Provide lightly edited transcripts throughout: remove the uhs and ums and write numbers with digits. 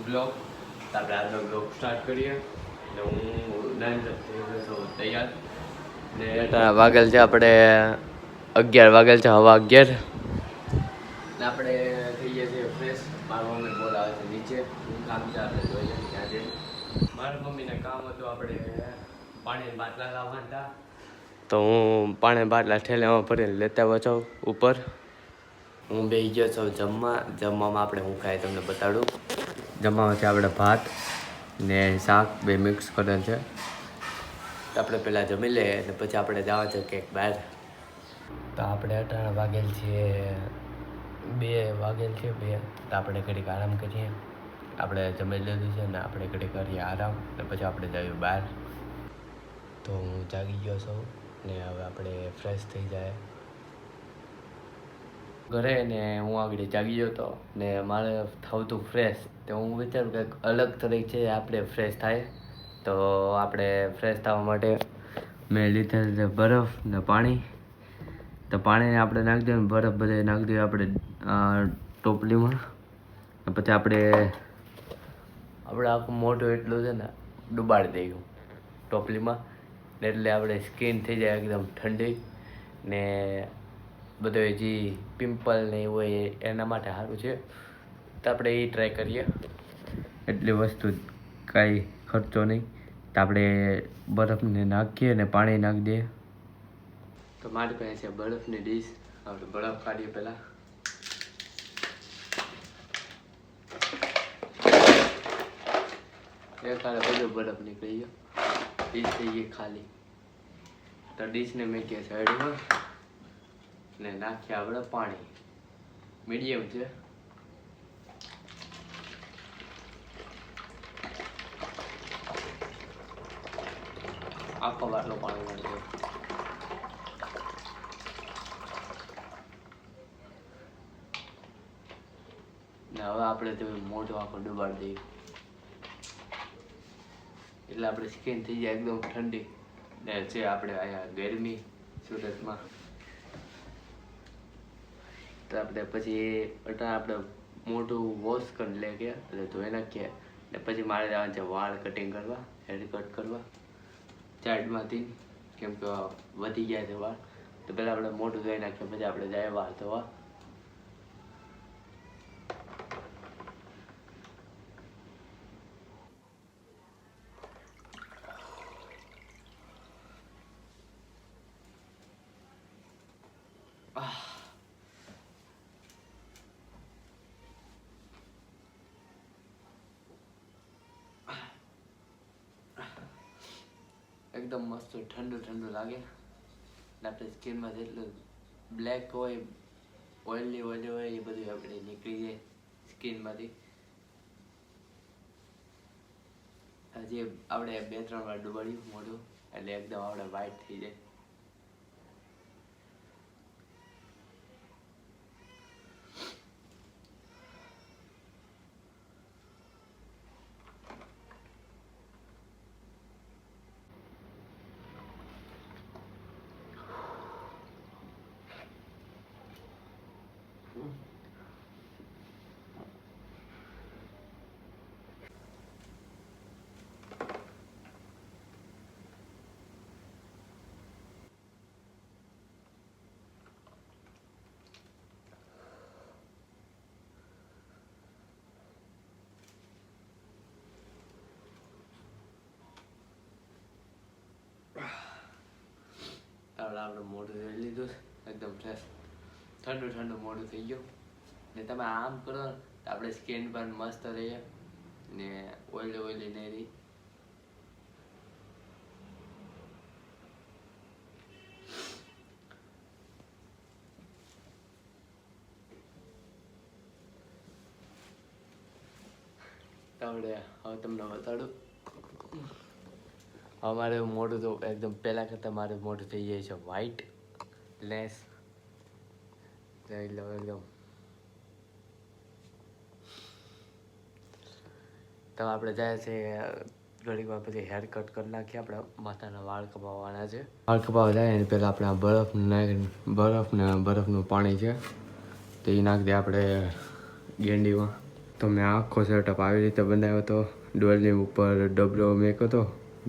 Blog. આપણે આજનો blog start કરીએ. ને હું તૈયાર ને વાગેલ છે આપણે 11 વાગેલ છે, હવા 11 ને આપણે થઈ ગયા છીએ ફ્રેશ. મારા મમ્મી બોલાવે છે નીચે, હું કામ છે આપણે જોઈએ ત્યાં જઈને. મારા મમ્મીને કામ હતું, આપણે પાણીની બાટલા લાવવા હતા, તો હું પાણી બાટલા ઠેલામાં ભરીને લેતા આવ્યો છું ઉપર. હું બેસી ગયો છું જમવામાં આપણે હું ખાઈ તમને બતાડું. જમવામાં છે આપણે ભાત ને શાક, બે મિક્સ કરેલ છે. તો આપણે પહેલાં જમી લઈએ અને પછી આપણે જવા છે ક્યાંક બહાર. તો આપણે 18 વાગેલ છે, 2 વાગેલ છે 2. તો આપણે ઘડીક આરામ કરીએ. આપણે જમી લીધું છે ને આપણે ઘડીક કરીએ આરામ ને પછી આપણે જઈએ બહાર. તો હું જાગી ગયો છું ને હવે આપણે ફ્રેશ થઈ જાય ઘરે. ને હું આગળ જાગી ગયો હતો ને મારે થવું હતું ફ્રેશ. તો હું વિચારું કંઈક અલગ તરીકે છે આપણે ફ્રેશ થાય. તો આપણે ફ્રેશ થવા માટે મેં લીધેલ છે બરફ ને પાણી. તો પાણીને આપણે નાખી દઈએ ને બરફ બધે નાખી દઈએ આપણે ટોપલીમાં. પછી આપણે આખું મોઢું એટલું છે ને ડુબાડી દઈએ ટોપલીમાં, એટલે આપણે સ્કિન થઈ જાય એકદમ ઠંડી ને બધો જે પિમ્પલ ને એવું હોય એના માટે સારું છે. તો આપણે એ ટ્રાય કરીએ. એટલી વસ્તુ કાંઈ ખર્ચો નહીં. તો આપણે બરફને નાખીએ ને પાણી નાખી દઈએ. તો મારી પાસે છે બરફની ડીશ. આપણે બરફ કાઢીએ પહેલાં. ખાલી બધું બરફ નીકળી ગયો, ડીશ થઈ ગઈ ખાલી. તો ડીશને મેં કે સાઈડમાં ને નાખીએ આપણે પાણી. મીડિયમ છે. આખો બાટલો પાણી નાખીએ. ને હવે આપણે તો મોઢું આખો ડુબાડી દઈએ એટલે આપણે સ્કિન થઈ જાય એકદમ ઠંડી. ને છે આપણે અહીંયા ગરમી સુરતમાં. તો આપણે પછી આપણે મોઢું વોશ કરી લે કે એટલે ધોઈ નાખીએ. ને પછી મારે જવાનું છે વાળ કટિંગ કરવા, હેર કટ કરવા સાઈડમાંથી, કેમ કે વધી ગયા છે વાળ. તો પહેલાં આપણે મોઢું ધોઈ નાખીએ, પછી આપણે જાય વાળ ધોવા. એકદમ મસ્ત ઠંડુ ઠંડુ લાગે. આપણી સ્કિનમાં જેટલું બ્લેક હોય, ઓઇલી હોય એ બધું આપણે નીકળી જાય સ્કિનમાંથી. હજી આપણે 2-3 વાર ડુબાડ્યું મોઢું એટલે એકદમ આપણે વ્હાઈટ થઈ જાય. આપણે મોઢું ધોઈ લીધું, એકદમ ફ્રેશ ઠંડુ ઠંડુ મોઢું થઈ ગયું. ને તમે આમ કરો ને તો આપણે સ્કિન પણ મસ્ત રહીએ ને ઓઇલી નહીં રહી. આપણે હવે તમને બતાડું. અમારે મોઢું તો એકદમ પહેલાં કરતાં મારું મોઢું થઈ જાય છે વ્હાઈટ લેસ. એકદમ તો આપણે જાય છે ઘડીક વાર પછી હેર કટ કરી નાખીએ. આપણે માથાના વાળ કપાવવાના છે. વાળ કપાવવા જાય ને પહેલાં આપણે બરફનું પાણી છે તો એ નાખી દઈએ આપણે ગેંડીમાં. તો મેં આખો સેટઅપ આવી રીતે બનાવ્યો હતો. ડોલની ઉપર ડબલો મેક્યો હતો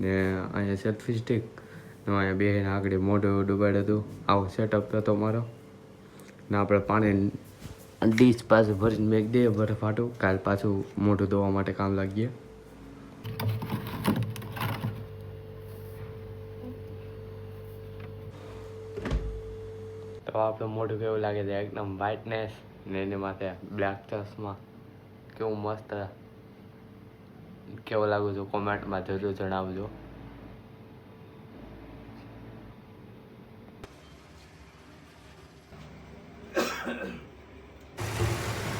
ને અહીંયા સેલ્ફી સ્ટિક ને અહીંયા બેહીને આગળ મોઢું ડુબાડ્યું હતું. આવો સેટઅપ હતો મારો ને આપણે પાણી ડીશ પાછું ભરીને મેક દઈએ બરફ હાટું. કાલ પાછું મોઢું ધોવા માટે કામ લાગીએ. તો આપણું મોઢું કેવું લાગે છે? એકદમ વ્હાઇટનેસ ને એની માથે બ્લેક ચશ્મા. કેવું મસ્ત, કેવું લાગુ છું કોમેન્ટમાં જરૂર જણાવજો.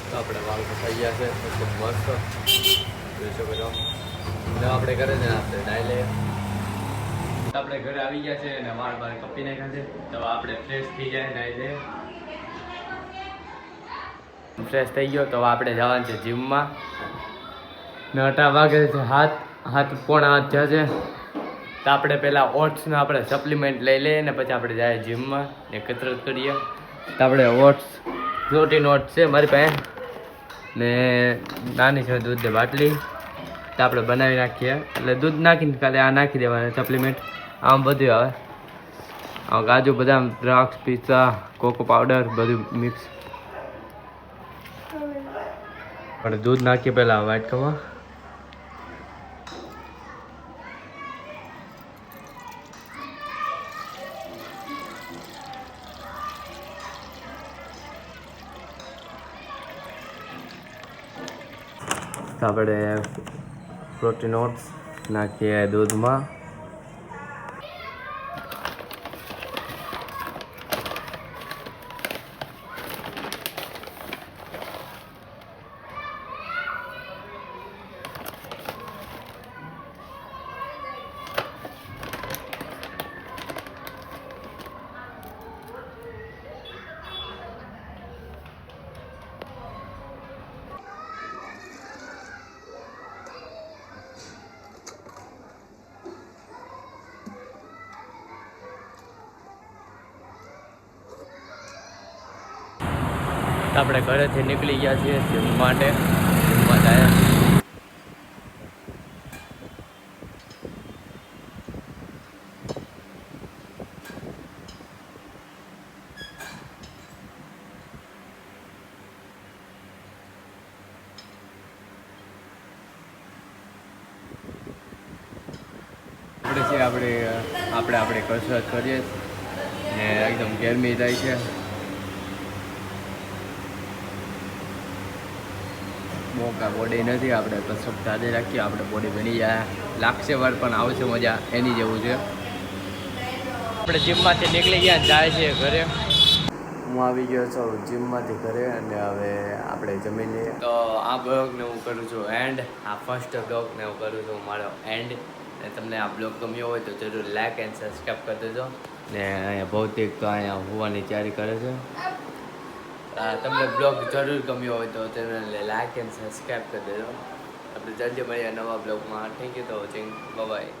તો આપણે વાળ થઈ ગયા છે એકદમ મસ્ત જોઈ શકો છો. આપણે ઘરે જ આપણે નાઈ લઈએ. આપણે ઘરે આવી ગયા છે અને વાળ બાર કપી નાખ્યા છે. તો આપણે ફ્રેશ થઈ જાય, નાઈ લઈએ. ફ્રેશ થઈ ગયો તો આપણે જવાનું છે જીમમાં. ને 8 વાગે છે, હાથ પોણા 8 થયા છે. તો આપણે પહેલાં ઓટ્સનું આપણે સપ્લિમેન્ટ લઈ લઈએ ને પછી આપણે જાય જીમમાં ને કસરત કરીએ. તો આપણે ઓટ્સ, પ્રોટીન ઓટ્સ છે મારી પાસે ને નાની છે દૂધની બાટલી. તો આપણે બનાવી નાખીએ, એટલે દૂધ નાખીને ખાલી આ નાખી દેવાના સપ્લિમેન્ટ. આમ બધું આવે, કાજુ બદામ દ્રાક્ષ પિસ્તા કોકો પાવડર બધું મિક્સ. આપણે દૂધ નાખીએ પહેલાં વાઇટ કપમાં. આપણે પ્રોટીન ઓટ્સ નાખીએ દૂધમાં. આપણે ઘરેથી નીકળી ગયા છીએ જીમ માટે. જીમમાં જાય આપણે કસરત કરીએ ને એકદમ ગરમી થાય છે. મોકા બોડી નથી, આપણે કસરત સાથે રાખીએ આપણે બોડી બની જાય. લાગશે વાર પણ આવશે મજા, એની જેવું છે. આપણે જીમમાંથી નીકળી ગયા, જાય છે ઘરે. હું આવી ગયો છું જીમમાંથી ઘરે અને હવે આપણે જમી લઈએ. તો આ બ્લોગને હું કરું છું એન્ડ. આ ફર્સ્ટ બ્લોગને હું કરું છું મારો એન્ડ. ને તમને આ બ્લોગ ગમ્યો હોય તો જરૂર લાઈક એન્ડ સબસ્ક્રાઈબ કરી દેજો. ને અહીંયા ભૌતિક તો અહીંયા હોવાની તૈયારી કરે છે. તમને બ્લોગ જરૂર ગમ્યો હોય તો ચેનલને લાઈક એન્ડ સબસ્ક્રાઈબ કરી દેજો. આપણે જલ્દી મળીએ નવા બ્લોગમાં. થેન્ક યુ તો વોચિંગ. બાય.